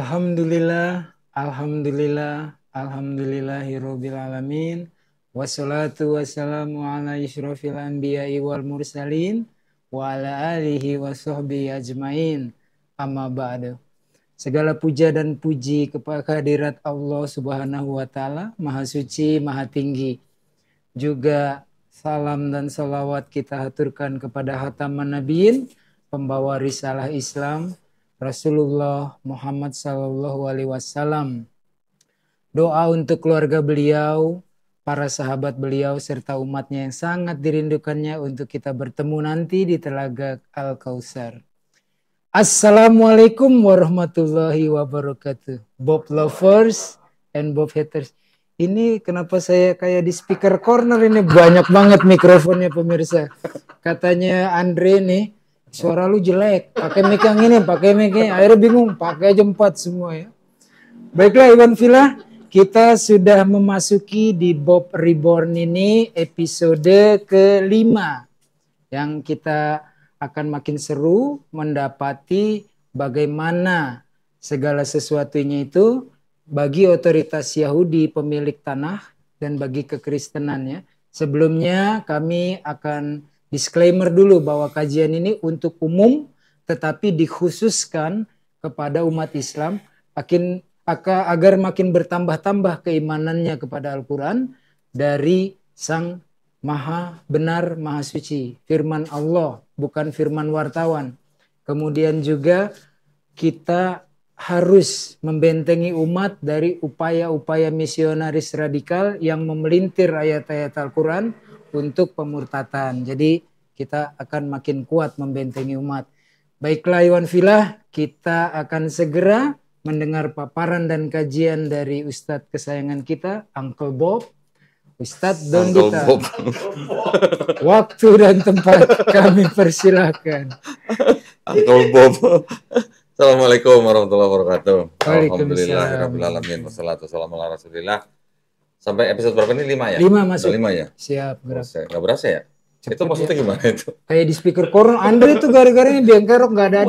Alhamdulillah, Alhamdulillah, Alhamdulillahirabbil alamin. Wassalatu wassalamu ala isyrofil anbiya'i wal mursalin wa ala alihi wa sahbihi ajmain. Amma ba'du. Segala puja dan puji kepada kehadirat Allah Subhanahu wa taala, Maha Suci, Maha Tinggi. Juga salam dan salawat kita haturkan kepada Hataman Nabiyyin, pembawa risalah Islam, Rasulullah Muhammad Sallallahu Alaihi Wasallam. Doa untuk keluarga beliau, para sahabat beliau, serta umatnya yang sangat dirindukannya untuk kita bertemu nanti di Telaga Al-Kautsar. Assalamualaikum warahmatullahi wabarakatuh. Bob lovers and Bob haters. Ini kenapa saya kayak di speaker corner ini, banyak banget mikrofonnya pemirsa. Katanya Andre nih, suara lu jelek, pakai mic yang ini, pakai mic ini. Akhirnya bingung, pakai aja 4 semua ya. Baiklah Iwan Villa, kita sudah memasuki di Bob Reborn ini episode ke-5. Yang kita akan makin seru mendapati bagaimana segala sesuatunya itu bagi otoritas Yahudi pemilik tanah dan bagi kekristenan ya. Sebelumnya kami akan disclaimer dulu bahwa kajian ini untuk umum tetapi dikhususkan kepada umat Islam agar makin bertambah-tambah keimanannya kepada Al-Quran dari Sang Maha Benar, Maha Suci, firman Allah, bukan firman wartawan. Kemudian juga kita harus membentengi umat dari upaya-upaya misionaris radikal yang memelintir ayat-ayat Al-Quran untuk pemurtatan. Jadi kita akan makin kuat membentengi umat. Baiklah Iwan Villa, kita akan segera mendengar paparan dan kajian dari Ustadz kesayangan kita, Uncle Bob. Ustadz Dondita. Waktu dan tempat kami persilahkan. Uncle Bob. Assalamualaikum warahmatullahi wabarakatuh. Alhamdulillahirrahmanirrahim. Wassalatu wassalamu ala rasulillah. Sampai episode berapa ini? 5 ya? 5 masuk. 5 ya? Siap. Nggak berasa ya? Cepet itu maksudnya ya? Gimana itu? Kayak di speaker corner. Andre itu gara-garanya biangkerok nggak ada.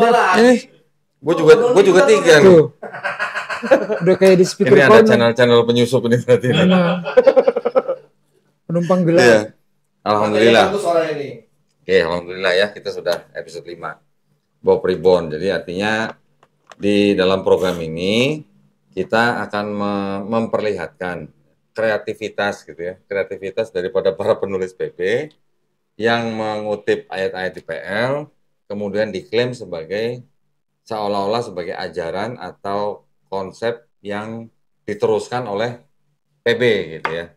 Gue juga 3 nih. Udah kayak di speaker ini corner. Ini ada channel penyusup ini berarti. Penumpang gelap. Iya. Alhamdulillah. Oke, alhamdulillah ya kita sudah episode 5. Bob Reborn. Jadi artinya di dalam program ini kita akan memperlihatkan kreativitas gitu ya. Kreativitas daripada para penulis PP yang mengutip ayat-ayat IPL kemudian diklaim sebagai seolah-olah sebagai ajaran atau konsep yang diteruskan oleh PB gitu ya.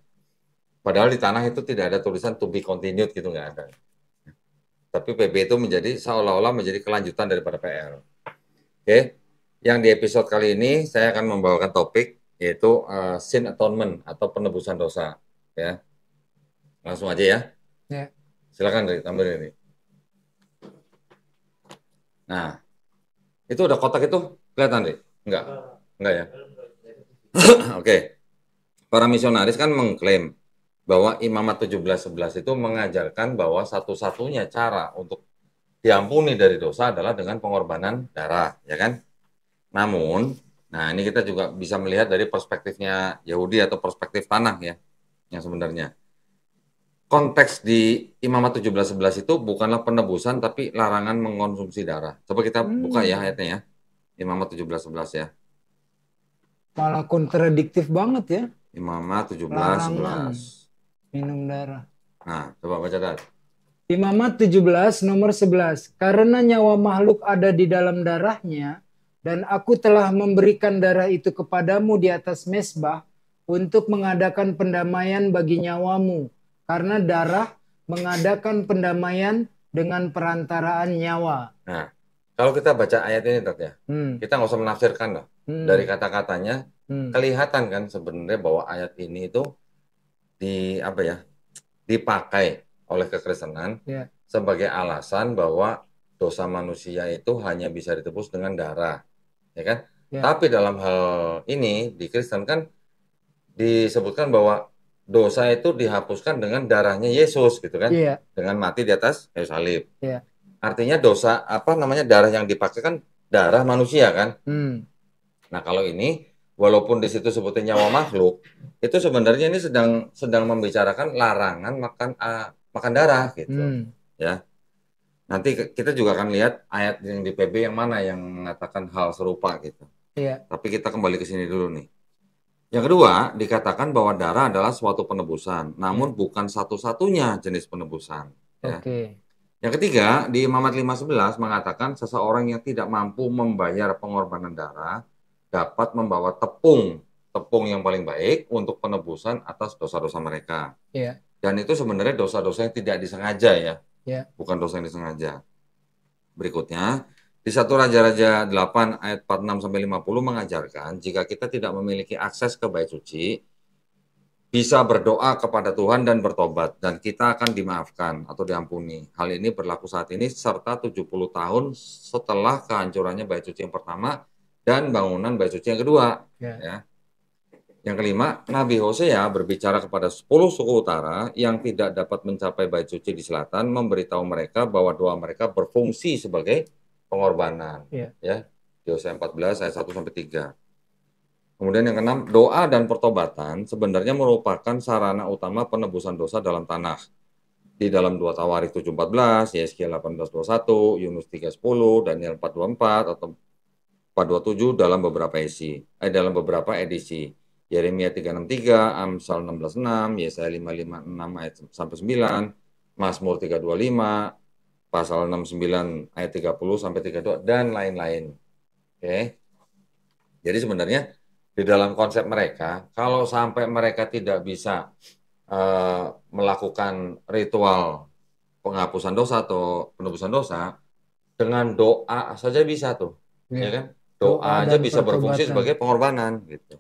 Padahal di tanah itu tidak ada tulisan to be continued gitu, nggak ada. Tapi PB itu menjadi seolah-olah menjadi kelanjutan daripada PL. Oke, yang di episode kali ini saya akan membawakan topik yaitu sin atonement atau penebusan dosa. Ya, langsung aja ya. Ya. Silakan dari tampilin ini. Nah, itu udah kotak itu kelihatan deh? Enggak ya. Oke. Para misionaris kan mengklaim bahwa Imamat 17:11 itu mengajarkan bahwa satu-satunya cara untuk diampuni dari dosa adalah dengan pengorbanan darah, ya kan? Namun, nah ini kita juga bisa melihat dari perspektifnya Yahudi atau perspektif tanah ya, yang sebenarnya. Konteks di Imamat 17:11 itu bukanlah penebusan tapi larangan mengkonsumsi darah. Coba kita buka ya ayatnya ya. Imamat 17:11 ya. Malah kontradiktif banget ya. Imamat 17:11. Minum darah. Nah, coba baca dah. Imamat 17 nomor 11. Karena nyawa makhluk ada di dalam darahnya, dan aku telah memberikan darah itu kepadamu di atas mezbah untuk mengadakan pendamaian bagi nyawamu. Karena darah mengadakan pendamaian dengan perantaraan nyawa. Nah, kalau kita baca ayat ini ya, kita nggak usah menafsirkan lah. Dari kata-katanya, kelihatan kan sebenarnya bahwa ayat ini itu dipakai oleh kekristenan sebagai alasan bahwa dosa manusia itu hanya bisa ditebus dengan darah, ya kan? Tapi dalam hal ini di Kristen kan disebutkan bahwa dosa itu dihapuskan dengan darahnya Yesus gitu kan, dengan mati di atas kayu salib. Artinya dosa darah yang dipakai kan darah manusia kan. Nah, kalau ini walaupun di situ sebutnya nyawa makhluk, itu sebenarnya ini sedang membicarakan larangan makan darah gitu. Ya. Nanti kita juga akan lihat ayat yang di PB yang mana yang mengatakan hal serupa gitu. Iya. Tapi kita kembali ke sini dulu nih. Yang kedua, dikatakan bahwa darah adalah suatu penebusan, namun bukan satu-satunya jenis penebusan. Ya. Oke. Yang ketiga, di Imamat 5:11 mengatakan seseorang yang tidak mampu membayar pengorbanan darah dapat membawa tepung yang paling baik untuk penebusan atas dosa-dosa mereka. Iya. Dan itu sebenarnya dosa-dosa yang tidak disengaja ya, Iya. bukan dosa yang disengaja. Berikutnya, di 1 Raja-Raja 8 ayat 46-50 mengajarkan jika kita tidak memiliki akses ke bait suci, bisa berdoa kepada Tuhan dan bertobat, dan kita akan dimaafkan atau diampuni. Hal ini berlaku saat ini serta 70 tahun setelah kehancurannya bait suci yang pertama dan bangunan bait suci yang kedua. Ya. Yang kelima, Nabi Hosea berbicara kepada 10 suku utara yang tidak dapat mencapai bait suci di selatan, memberitahu mereka bahwa doa mereka berfungsi sebagai pengorbanan. Ya. Di Hosea 14 ayat 1-3. Kemudian yang keenam, doa dan pertobatan sebenarnya merupakan sarana utama penebusan dosa dalam tanah. Di dalam 2 Tawarik 7:14, Yesaya 18:21, Yunus 3:10, Daniel 4:24 atau 4:27 dalam beberapa edisi. Yeremia 3:63, Amsal 16:6, Yesaya 5:56 ayat sampai 9, Mazmur 3:25, pasal 69 ayat 30 sampai 32 dan lain-lain. Oke. Jadi sebenarnya di dalam konsep mereka, kalau sampai mereka tidak bisa melakukan ritual penghapusan dosa atau penebusan dosa, dengan doa saja bisa tuh, ya kan? Doa aja bisa berfungsi sebagai pengorbanan gitu.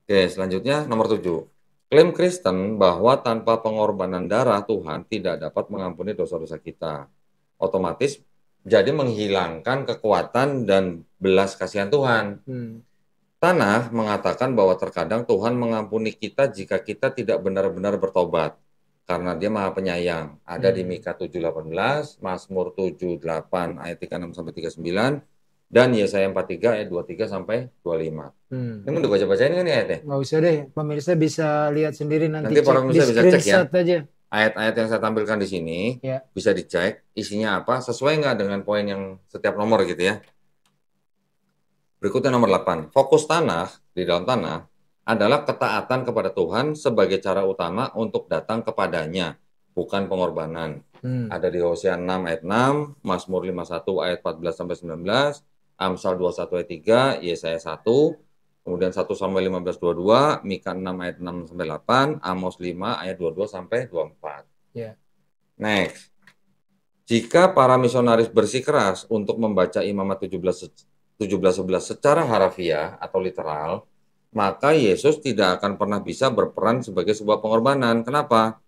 Oke, selanjutnya nomor 7. Klaim Kristen bahwa tanpa pengorbanan darah Tuhan tidak dapat mengampuni dosa-dosa kita. Otomatis jadi menghilangkan kekuatan dan belas kasihan Tuhan. Tanah mengatakan bahwa terkadang Tuhan mengampuni kita jika kita tidak benar-benar bertobat. Karena dia maha penyayang. Ada di Mika 7:18, Mazmur 7:8 ayat 36-39, dan Yesaya 43 ayat 23-25. Ini mau dibaca-bacain kan ya ayatnya? Nggak usah deh, pemirsa bisa lihat sendiri nanti para pemirsa bisa cek ya. aja. Ayat-ayat yang saya tampilkan di sini, bisa dicek isinya apa, sesuai nggak dengan poin yang setiap nomor gitu ya. Berikutnya nomor 8. Fokus tanah di dalam tanah adalah ketaatan kepada Tuhan sebagai cara utama untuk datang kepadanya, bukan pengorbanan. Ada di Hosea 6 ayat 6, Mazmur 51 ayat 14-19, Amsal 21 ayat 3, Yesaya 1, kemudian 1 Samuel 15:22, Mika 6 ayat 6-8, Amos 5 ayat 22-24. Next. Jika para misionaris bersikeras untuk membaca Imamat 17:11 secara harafiah atau literal, maka Yesus tidak akan pernah bisa berperan sebagai sebuah pengorbanan. Kenapa?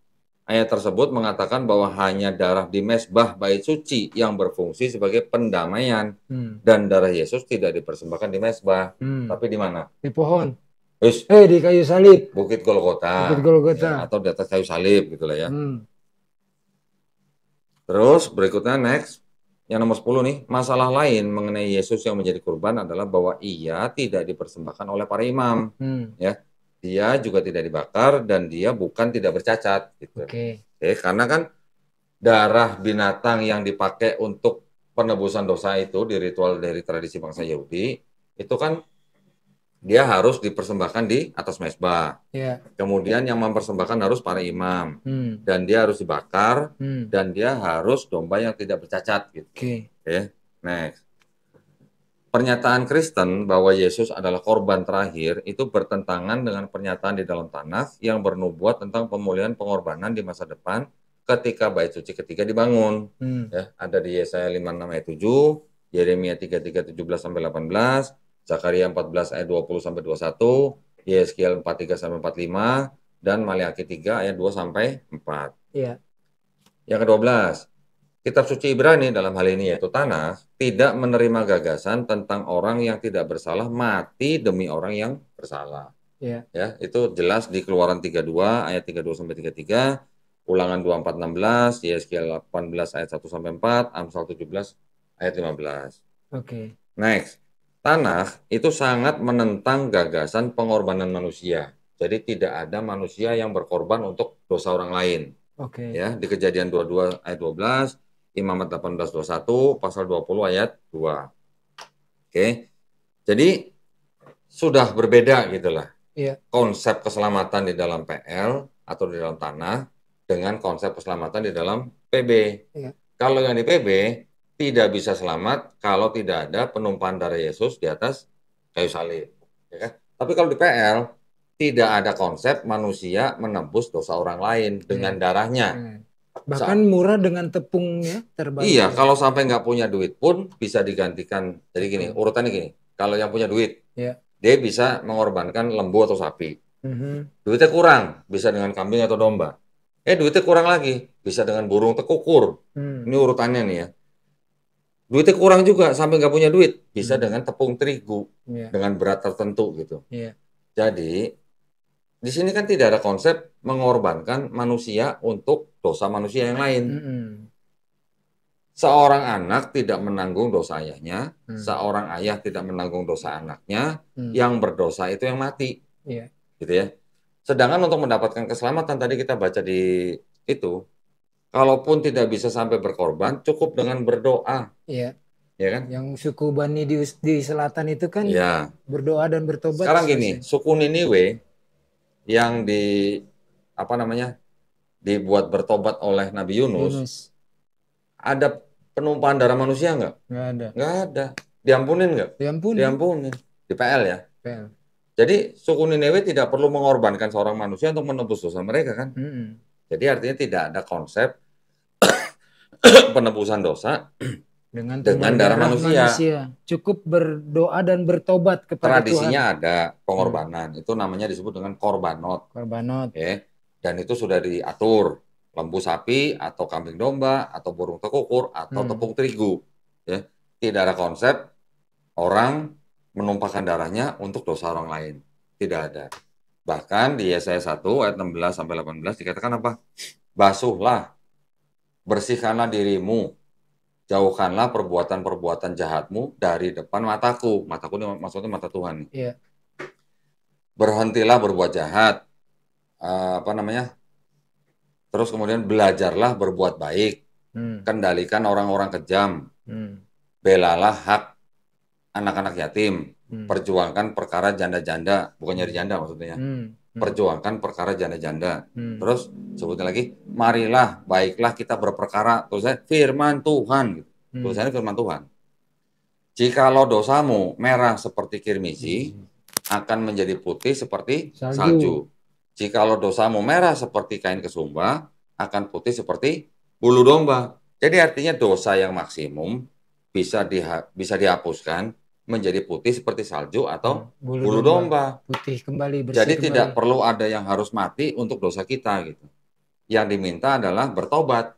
Ayat tersebut mengatakan bahwa hanya darah di mezbah bait suci yang berfungsi sebagai pendamaian, dan darah Yesus tidak dipersembahkan di mezbah, tapi di mana? Di pohon. Di kayu salib. Bukit Golgota. Ya, atau di atas kayu salib gitulah ya. Terus berikutnya next. Yang nomor 10 nih, masalah lain mengenai Yesus yang menjadi kurban adalah bahwa ia tidak dipersembahkan oleh para imam. Ya. Dia juga tidak dibakar dan dia bukan tidak bercacat gitu. Karena kan darah binatang yang dipakai untuk penebusan dosa itu di ritual dari tradisi bangsa Yahudi, itu kan dia harus dipersembahkan di atas mezbah. Kemudian yang mempersembahkan harus para imam. Dan dia harus dibakar. Dan dia harus domba yang tidak bercacat. Gitu. Next. Pernyataan Kristen bahwa Yesus adalah korban terakhir itu bertentangan dengan pernyataan di dalam tanah yang bernubuat tentang pemulihan pengorbanan di masa depan ketika bait suci ketiga dibangun. Ya, ada di Yesaya 56 ayat 7, Yeremia 33 17-18, Zakaria 14 ayat 20-21, Yeskiel 43-45, dan Maliaki 3 ayat 2-4. Yang ke-12, Kitab Suci Ibrani dalam hal ini yaitu tanah tidak menerima gagasan tentang orang yang tidak bersalah mati demi orang yang bersalah. Ya, itu jelas di Keluaran 32 ayat 32-33, Ulangan 24-16, Yeskiel 18 ayat 1-4, Amsal 17 ayat 15. Next. tanah itu sangat menentang gagasan pengorbanan manusia. Jadi tidak ada manusia yang berkorban untuk dosa orang lain. Oke. Ya, di Kejadian 22 ayat 12, Imamat 18:21, pasal 20 ayat 2. Oke. Jadi sudah berbeda gitulah. Iya. Konsep keselamatan di dalam PL atau di dalam tanah dengan konsep keselamatan di dalam PB. Iya. Kalau yang di PB tidak bisa selamat kalau tidak ada penumpahan darah Yesus di atas kayu salib. Ya kan? Tapi kalau di PL tidak ada konsep manusia menebus dosa orang lain dengan darahnya. Bahkan murah dengan tepungnya terbalik. Iya, kalau sampai nggak punya duit pun bisa digantikan. Jadi gini, urutannya gini. Kalau yang punya duit, dia bisa mengorbankan lembu atau sapi. Duitnya kurang, bisa dengan kambing atau domba. Duitnya kurang lagi, bisa dengan burung tekukur. Ini urutannya nih ya. Duitnya kurang juga, sampai nggak punya duit, bisa dengan tepung terigu, dengan berat tertentu gitu. Jadi, di sini kan tidak ada konsep mengorbankan manusia untuk dosa manusia yang lain. Seorang anak tidak menanggung dosa ayahnya, seorang ayah tidak menanggung dosa anaknya, yang berdosa itu yang mati. Gitu ya. Sedangkan untuk mendapatkan keselamatan, tadi kita baca di itu, kalaupun tidak bisa sampai berkorban, cukup dengan berdoa. Iya. Ya kan? Yang suku Bani di selatan itu kan berdoa dan bertobat. Sekarang gini, suku Niniwe yang dibuat bertobat oleh Nabi Yunus. Ada penumpahan darah manusia nggak? Nggak ada. Nggak ada. Diampunin nggak? Diampunin. Di PL ya? PL. Jadi suku Niniwe tidak perlu mengorbankan seorang manusia untuk menebus dosa mereka kan? Jadi artinya tidak ada konsep penebusan dosa dengan darah manusia. Cukup berdoa dan bertobat kepada Tradisinya Tuhan. Ada pengorbanan. Itu namanya disebut dengan korbanot. Dan itu sudah diatur. Lembu sapi atau kambing domba atau burung tekukur atau tepung terigu. Ya. Tidak ada konsep orang menumpahkan darahnya untuk dosa orang lain. Tidak ada. Bahkan di Yesaya 1 ayat 16-18 dikatakan apa? Basuhlah, bersihkanlah dirimu, jauhkanlah perbuatan-perbuatan jahatmu dari depan mataku. Mataku ini maksudnya mata Tuhan. Berhentilah berbuat jahat. Terus kemudian belajarlah berbuat baik. Kendalikan orang-orang kejam. Belalah hak anak-anak yatim. Perjuangkan perkara janda-janda. Bukan nyari janda maksudnya. Perjuangkan perkara janda-janda. Terus sebutnya lagi, marilah, baiklah kita berperkara. Tulisannya firman Tuhan. Tulisannya firman Tuhan. Jikalau dosamu merah seperti kirmisi, akan menjadi putih seperti salju. Jikalau dosamu merah seperti kain kesumba, akan putih seperti bulu domba. Jadi artinya dosa yang maksimum bisa dihapuskan menjadi putih seperti salju atau bulu domba. Putih kembali, bersih. Jadi tidak perlu ada yang harus mati untuk dosa kita gitu. Yang diminta adalah bertobat.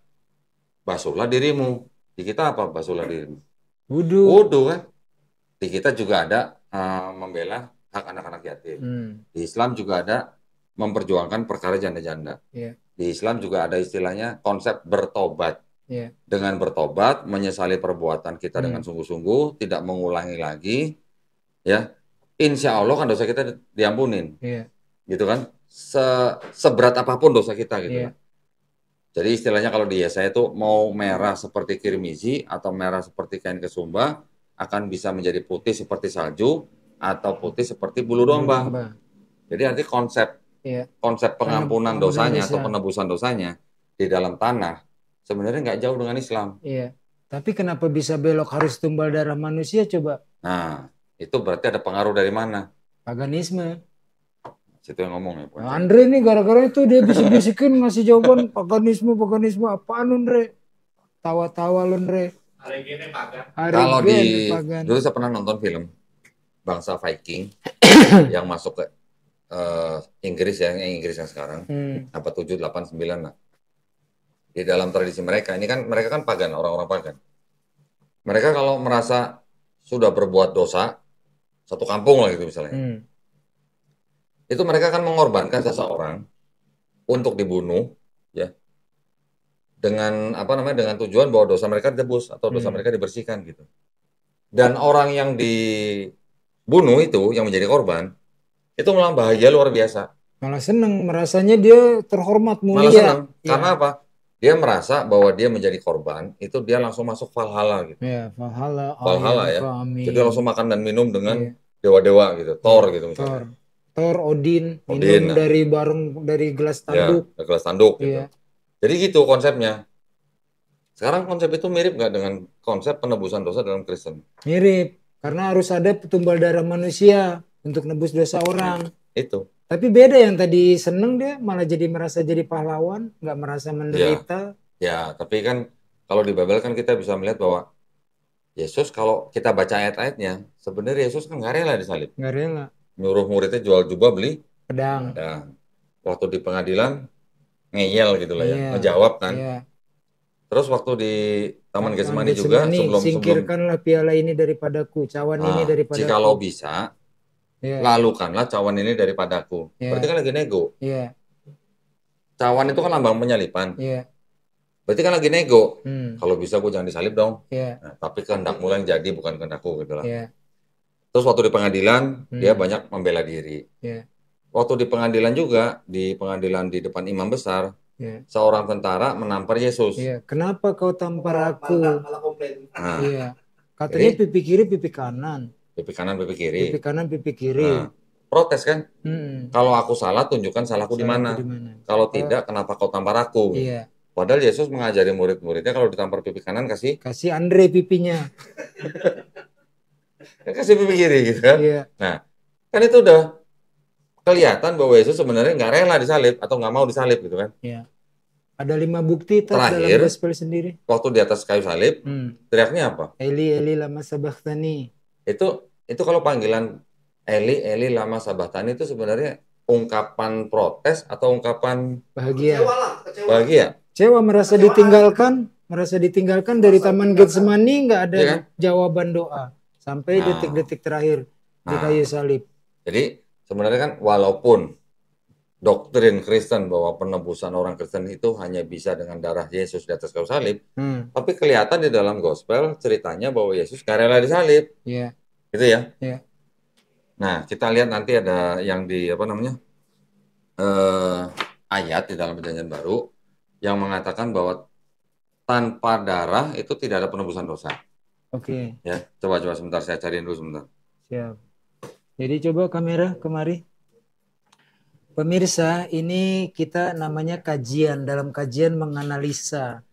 Basuhlah dirimu. Di kita apa basuhlah dirimu? Wudu kan. Di kita juga ada membela hak anak-anak yatim. Di Islam juga ada memperjuangkan perkara janda-janda. Di Islam juga ada istilahnya konsep bertobat. Dengan bertobat, menyesali perbuatan kita dengan sungguh-sungguh, tidak mengulangi lagi, ya, insya Allah kan dosa kita diampunin, gitu kan? Seberat apapun dosa kita, gitu. Jadi istilahnya kalau di Yesaya itu mau merah seperti kirmizi atau merah seperti kain kesumba, akan bisa menjadi putih seperti salju atau putih seperti bulu domba. Jadi nanti konsep pengampunan dosanya atau penebusan dosanya di dalam tanah sebenarnya nggak jauh dengan Islam. Tapi kenapa bisa belok harus tumbal darah manusia coba? Nah, itu berarti ada pengaruh dari mana? Paganisme. Situ yang ngomong ya. Andre nih gara-gara itu dia bisik-bisikin ngasih jawaban paganisme apaan Andre? Tawa-tawa lu Andre. Hari gini pagan. Kalau dulu saya pernah nonton film bangsa Viking yang masuk ke Inggris yang sekarang, apa 7, 8, 9 lah. Di dalam tradisi mereka, ini kan mereka kan pagan, orang-orang pagan. Mereka kalau merasa sudah berbuat dosa, satu kampung lah gitu misalnya. Itu mereka akan mengorbankan seseorang untuk dibunuh, ya. Dengan dengan tujuan bahwa dosa mereka ditebus atau dosa mereka dibersihkan gitu. Dan orang yang dibunuh itu, yang menjadi korban, itu malah bahagia luar biasa. Malah seneng, merasanya dia terhormat, Malah mulia. senang. Karena apa? Dia merasa bahwa dia menjadi korban, itu dia langsung masuk Valhalla gitu. Ya, Valhalla, Valhalla ya. amin. Jadi langsung makan dan minum dengan Iya. dewa-dewa gitu, Thor gitu misalnya. Thor, Odin, Odin, minum nah. dari gelas tanduk. Ya, gelas tanduk gitu. Iya. Jadi gitu konsepnya. Sekarang konsep itu mirip nggak dengan konsep penebusan dosa dalam Kristen? Mirip, karena harus ada tumbal darah manusia untuk nebus dosa orang. Itu. Tapi beda, yang tadi seneng dia malah jadi merasa jadi pahlawan, nggak merasa menderita. Ya, tapi kan kalau di Bible kan kita bisa melihat bahwa Yesus, kalau kita baca ayat-ayatnya, sebenarnya Yesus kan nggak rela disalib. Nggak rela. Nyuruh muridnya jual jubah beli Pedang. pedang. Waktu di pengadilan ngeyel gitu lah ya, Iya. ngejawab kan. Iya. Terus waktu di Taman Getsemani juga sebelum singkirkanlah piala ini daripadaku, cawan ini daripadaku. Jikalau bisa, Iya. lalukanlah cawan ini daripadaku. Iya. Berarti kan lagi nego. Iya. Cawan itu kan lambang penyalipan. Iya. Berarti kan lagi nego. Hmm. Kalau bisa gue jangan disalib dong. Iya. Nah, tapi kehendakmu yang jadi, bukan kehendakku gitu lah. Iya. Terus waktu di pengadilan dia banyak membela diri. Iya. Waktu di pengadilan juga, di pengadilan di depan imam besar, seorang tentara menampar Yesus. Iya. Kenapa kau tampar aku? Malah komplain. Nah, Iya. Katanya pipi kiri, pipi kanan. pipi kanan, pipi kiri. Pipi kanan, pipi kiri. Nah, protes kan? Kalau aku salah, tunjukkan salahku di mana. Kalau tidak, kenapa kau tampar aku? Iya. Padahal Yesus mengajari murid-muridnya kalau ditampar pipi kanan kasih Andre pipinya. kasih pipi kiri gitu kan. Iya. Nah, kan itu udah kelihatan bahwa Yesus sebenarnya nggak rela disalib atau nggak mau disalib gitu kan. Iya. Ada 5 bukti dalam gospel sendiri. Waktu di atas kayu salib, teriaknya apa? Eli, Eli, lama sabachthani. Itu kalau panggilan Eli, Eli, lama sabachthani itu sebenarnya ungkapan protes atau ungkapan bahagia? Kecewa. Bahagia. Kecewa, merasa ditinggalkan dari Taman Getsemani, nggak ada jawaban doa sampai detik-detik terakhir di kayu salib. Jadi sebenarnya kan walaupun doktrin Kristen bahwa penebusan orang Kristen itu hanya bisa dengan darah Yesus di atas kayu salib, tapi kelihatan di dalam gospel ceritanya bahwa Yesus nggak rela disalib. Iya. Gitu ya. Iya. Nah, kita lihat nanti ada yang di ayat di dalam Perjanjian Baru yang mengatakan bahwa tanpa darah itu tidak ada penebusan dosa. Oke. Ya, coba sebentar saya cariin dulu sebentar. Siap. Jadi coba kamera kemari. Pemirsa, ini kita namanya kajian. Dalam kajian menganalisa.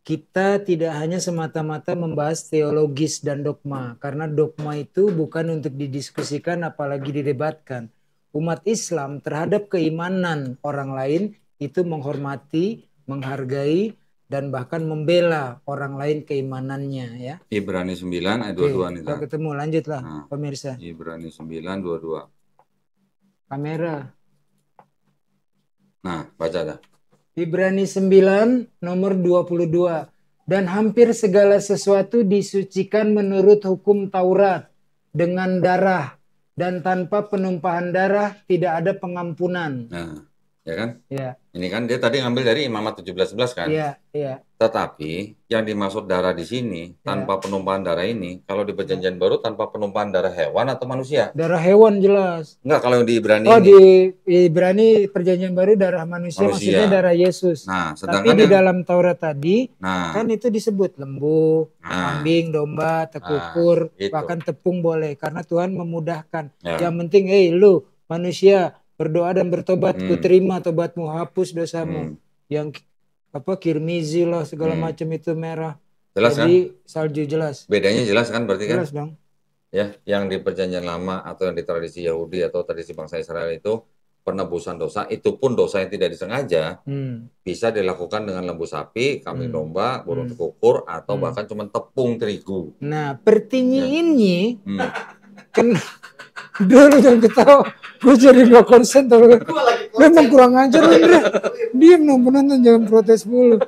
Kita tidak hanya semata-mata membahas teologis dan dogma, karena dogma itu bukan untuk didiskusikan apalagi didebatkan. Umat Islam terhadap keimanan orang lain itu menghormati, menghargai, dan bahkan membela orang lain keimanannya ya. Ibrani 9 ayat 22 nih. Kita ketemu, lanjutlah pemirsa. Ibrani 9:22. Kamera. Nah, baca dah. Ibrani 9 nomor 22. Dan hampir segala sesuatu disucikan menurut hukum Taurat dengan darah, dan tanpa penumpahan darah tidak ada pengampunan. Nah, ya kan? Ya. Ini kan dia tadi ngambil dari Imamat 17:11 kan? Iya, iya. Tetapi yang dimaksud darah di sini tanpa penumpahan darah ini, kalau di Perjanjian Baru tanpa penumpahan darah hewan atau manusia? Darah hewan jelas. Enggak, kalau yang di Ibrani ini. Di Ibrani Perjanjian Baru darah manusia. Maksudnya darah Yesus. Nah, sedangkan tapi di dalam Taurat tadi kan itu disebut lembu, kambing, domba, tekukur, bahkan tepung boleh, karena Tuhan memudahkan. Yang penting lu manusia berdoa dan bertobat, ku terima tobatmu, hapus dosamu. Yang kirmizi lah segala macam itu merah. Jelas. Jadi kan? Salju jelas. Bedanya jelas kan berarti kan? Jelas dong. Ya, yang di Perjanjian Lama atau yang di tradisi Yahudi atau tradisi bangsa Israel itu penebusan dosa, itu pun dosa yang tidak disengaja bisa dilakukan dengan lembu sapi, kambing domba, burung tekukur, atau bahkan cuma tepung terigu. Nah, pertinyi ini kan dulu jangan ketawa, gue jadi gak konsen tau kan. Memang kurang ajar Andre. Diam dong penonton, jangan protes mulu.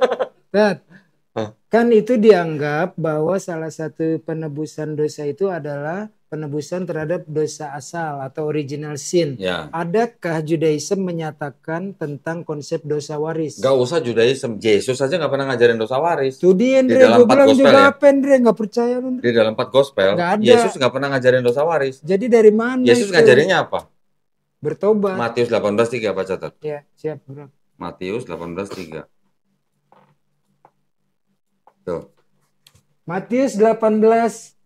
Kan itu dianggap bahwa salah satu penebusan dosa itu adalah penebusan terhadap dosa asal atau original sin. Ya. Adakah Judaism menyatakan tentang konsep dosa waris? Gak usah Judaism, Yesus aja nggak pernah ngajarin dosa waris. Studi Di Andre, dalam gue 4 bilang gospel juga ya. apa Andre, nggak percaya lu, Andre. Di dalam 4 gospel, Nggak ada. Yesus nggak pernah ngajarin dosa waris. Jadi dari mana Yesus itu? ngajarinnya apa? Bertobat. Matius 18:3 apa catat? Ya, siap bro. Matius 18:3. Tuh. Matius 18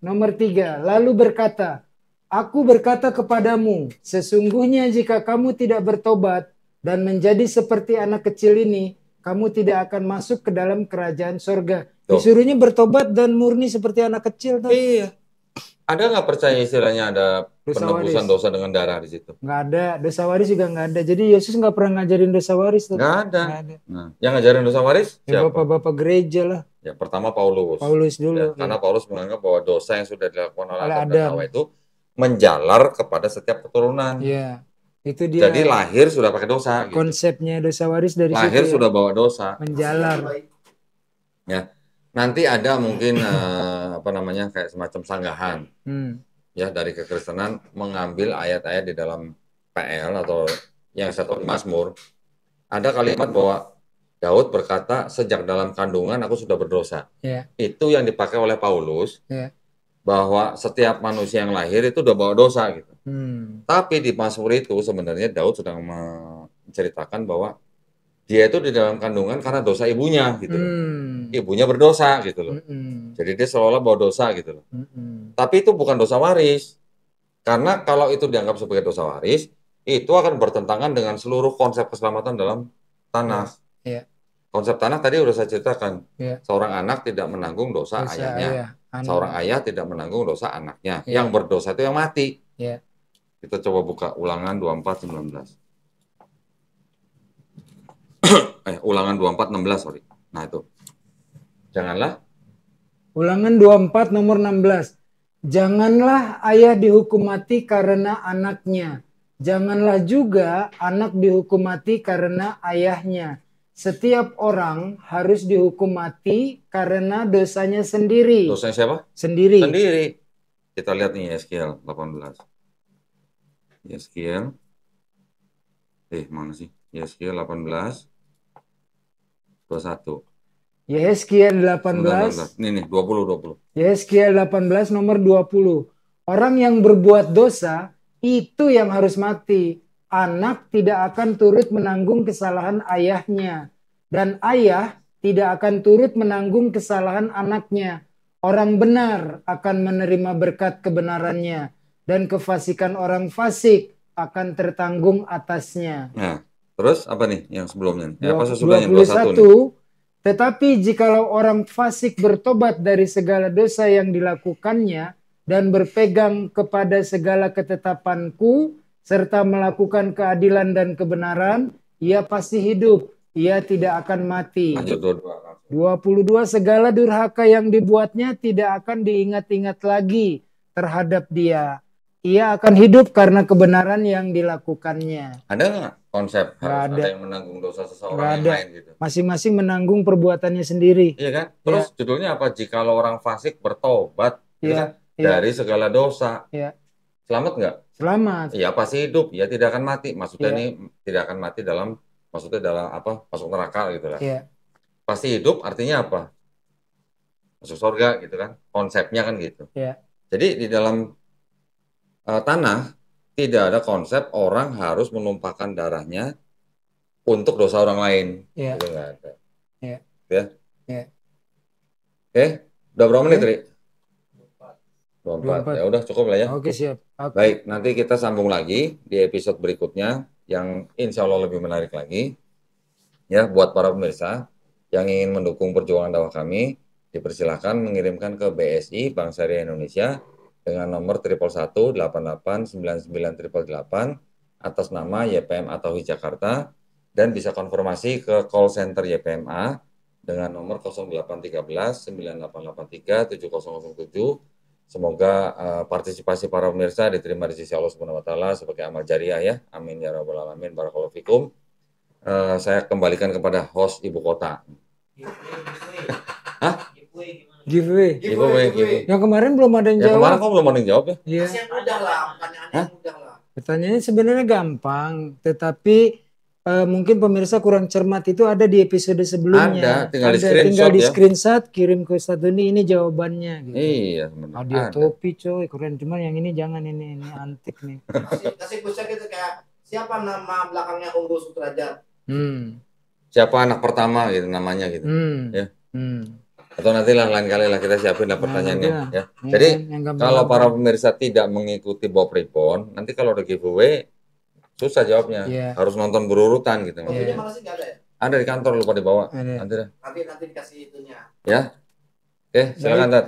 nomor 3 lalu berkata, Aku berkata kepadamu, sesungguhnya jika kamu tidak bertobat dan menjadi seperti anak kecil ini, kamu tidak akan masuk ke dalam kerajaan sorga. Tuh. Disuruhnya bertobat dan murni seperti anak kecil. Tuh. Iya. Ada nggak percaya istilahnya ada Dosa penebusan waris. dosa dengan darah di situ? Nggak ada. Dosa waris juga nggak ada. Jadi Yesus nggak pernah ngajarin dosa waris. Tuh. Nggak ada. Nggak ada. Nah, yang ngajarin dosa waris Ya, siapa? bapak-bapak gereja lah. Ya, pertama Paulus. Paulus Ya, dulu. karena Paulus menganggap bahwa dosa yang sudah dilakukan oleh Oleh Adam dan Adam. Hawa itu menjalar kepada setiap keturunan. Ya, itu dia. Jadi lahir sudah pakai dosa. Gitu. Konsepnya dosa waris dari Lahir situ. sudah bawa dosa. Menjalar. Ya, nanti ada mungkin apa namanya kayak semacam sanggahan. Ya, dari kekristenan mengambil ayat-ayat di dalam PL atau yang satu Mazmur. Ada kalimat bahwa Daud berkata, sejak dalam kandungan aku sudah berdosa. Yeah. Itu yang dipakai oleh Paulus, bahwa setiap manusia yang lahir itu udah bawa dosa gitu. Tapi di Mazmur itu sebenarnya Daud sedang menceritakan bahwa dia itu di dalam kandungan karena dosa ibunya gitu loh. Ibunya berdosa gitu loh. Jadi dia seolah-olah bawa dosa gitu loh. Tapi itu bukan dosa waris. Karena kalau itu dianggap sebagai dosa waris, itu akan bertentangan dengan seluruh konsep keselamatan dalam tanah. Konsep tanah tadi udah saya ceritakan. Seorang anak tidak menanggung dosa ayahnya. Seorang ayah tidak menanggung dosa anaknya. Yang berdosa itu yang mati. Kita coba buka Ulangan 24:19. Ulangan 24:16, sorry. Nah itu. Janganlah. Ulangan 24 nomor 16. Janganlah ayah dihukum mati karena anaknya. Janganlah juga anak dihukum mati karena ayahnya. Setiap orang harus dihukum mati karena dosanya sendiri. Dosanya siapa? Sendiri. Sendiri. Kita lihat nih Yeskiel 18. Yeskiel. Mana sih? Yeskiel 18. 21. Yeskiel 18. Nih 20. Yeskiel 18 nomor 20. Orang yang berbuat dosa itu yang harus mati. Anak tidak akan turut menanggung kesalahan ayahnya. Dan ayah tidak akan turut menanggung kesalahan anaknya. Orang benar akan menerima berkat kebenarannya. Dan kefasikan orang fasik akan tertanggung atasnya. Nah, terus apa nih yang sebelumnya? Apa 21 nih? Tetapi jikalau orang fasik bertobat dari segala dosa yang dilakukannya dan berpegang kepada segala ketetapanku serta melakukan keadilan dan kebenaran, ia pasti hidup, ia tidak akan mati. 22 segala durhaka yang dibuatnya tidak akan diingat-ingat lagi terhadap dia. Ia akan hidup karena kebenaran yang dilakukannya. Ada nggak konsep harus ada yang menanggung dosa seseorang yang lain gitu? Masing-masing menanggung perbuatannya sendiri. Iya kan? Terus judulnya apa? Jikalau orang fasik bertobat dari segala dosa. Selamat nggak? Selamat. Iya pasti hidup. Ya tidak akan mati. Maksudnya ini tidak akan mati dalam apa? Masuk neraka gitu lah. Pasti hidup artinya apa? Masuk surga gitu kan? Konsepnya kan gitu. Jadi di dalam tanah tidak ada konsep orang harus menumpahkan darahnya untuk dosa orang lain. Itu nggak ada. Oke, udah berapa menit, Ri? 24. Ya udah cukup lah ya. Oke, siap. Baik, nanti kita sambung lagi di episode berikutnya yang insya Allah lebih menarik lagi. Ya, buat para pemirsa yang ingin mendukung perjuangan dakwah kami, dipersilakan mengirimkan ke BSI Bank Syariah Indonesia dengan nomor 111889988 atas nama YPM Atawi Jakarta dan bisa konfirmasi ke call center YPMA dengan nomor 0813 9883 7007. Semoga partisipasi para pemirsa diterima di sisi Allah Subhanahu wa taala sebagai amal jariah ya. Amin ya rabbal alamin. Barakallahu fikum. Saya kembalikan kepada host ibu kota. Hah? Giveaway. Giveaway. Yang kemarin belum ada yang Ya jawab. kemarin kok belum ada yang jawab ya? Iya. Mudah lah, pertanyaannya mudah lah. Pertanyaannya sebenarnya gampang, tetapi mungkin pemirsa kurang cermat itu ada di episode sebelumnya. Ada, tinggal di di screenshot, kirim ke Ustadz Doni, ini jawabannya. Gitu. Iya sebenarnya. Audio topi coy, keren. Cuman yang ini jangan, ini antik nih. Kasih kucak gitu kayak siapa nama belakangnya Unggul Sudrajat? Siapa anak pertama gitu namanya gitu. Ya. Atau nanti lain kali lah kita siapin lah pertanyaannya. Ya. Jadi kalau para pemirsa tidak mengikuti Bob Ribon, nanti kalau ada giveaway susah jawabnya. Harus nonton berurutan gitu. Kopinya mana sih nggak ada ya? Ada di kantor, lupa dibawa. Nanti dikasih itunya. Ya. Oke, silakan Tat.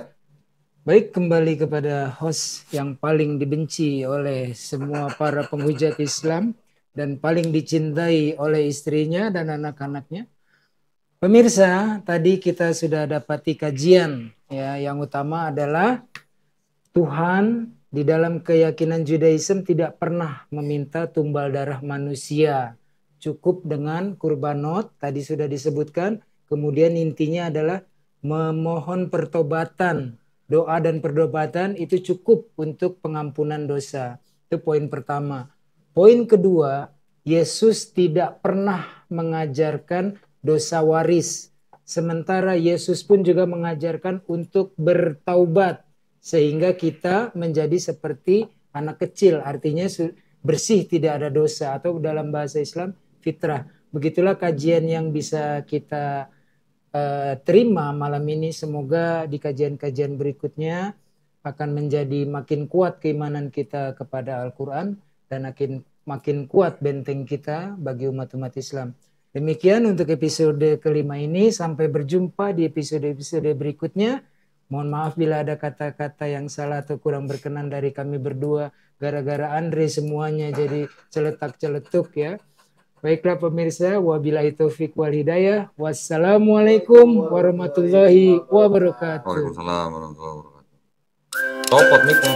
Baik, kembali kepada host yang paling dibenci oleh semua para penghujat Islam dan paling dicintai oleh istrinya dan anak-anaknya. Pemirsa, tadi kita sudah dapati kajian ya, yang utama adalah Tuhan di dalam keyakinan Judaism tidak pernah meminta tumbal darah manusia. Cukup dengan kurbanot, tadi sudah disebutkan. Kemudian intinya adalah memohon pertobatan. Doa dan pertobatan itu cukup untuk pengampunan dosa. Itu poin pertama. Poin kedua, Yesus tidak pernah mengajarkan dosa waris. Sementara Yesus pun juga mengajarkan untuk bertaubat. Sehingga kita menjadi seperti anak kecil. Artinya bersih, tidak ada dosa. Atau dalam bahasa Islam, fitrah. Begitulah kajian yang bisa kita terima malam ini. Semoga di kajian-kajian berikutnya akan menjadi makin kuat keimanan kita kepada Al-Quran. Dan makin kuat benteng kita bagi umat-umat Islam. Demikian untuk episode kelima ini. Sampai berjumpa di episode-episode berikutnya. Mohon maaf bila ada kata-kata yang salah atau kurang berkenan dari kami berdua. Gara-gara Andre semuanya jadi celetak-celetuk ya. Baiklah pemirsa, wabillahi taufiq wal hidayah. Wassalamualaikum warahmatullahi wabarakatuh. Waalaikumsalam warahmatullahi wabarakatuh. Copot mic-nya.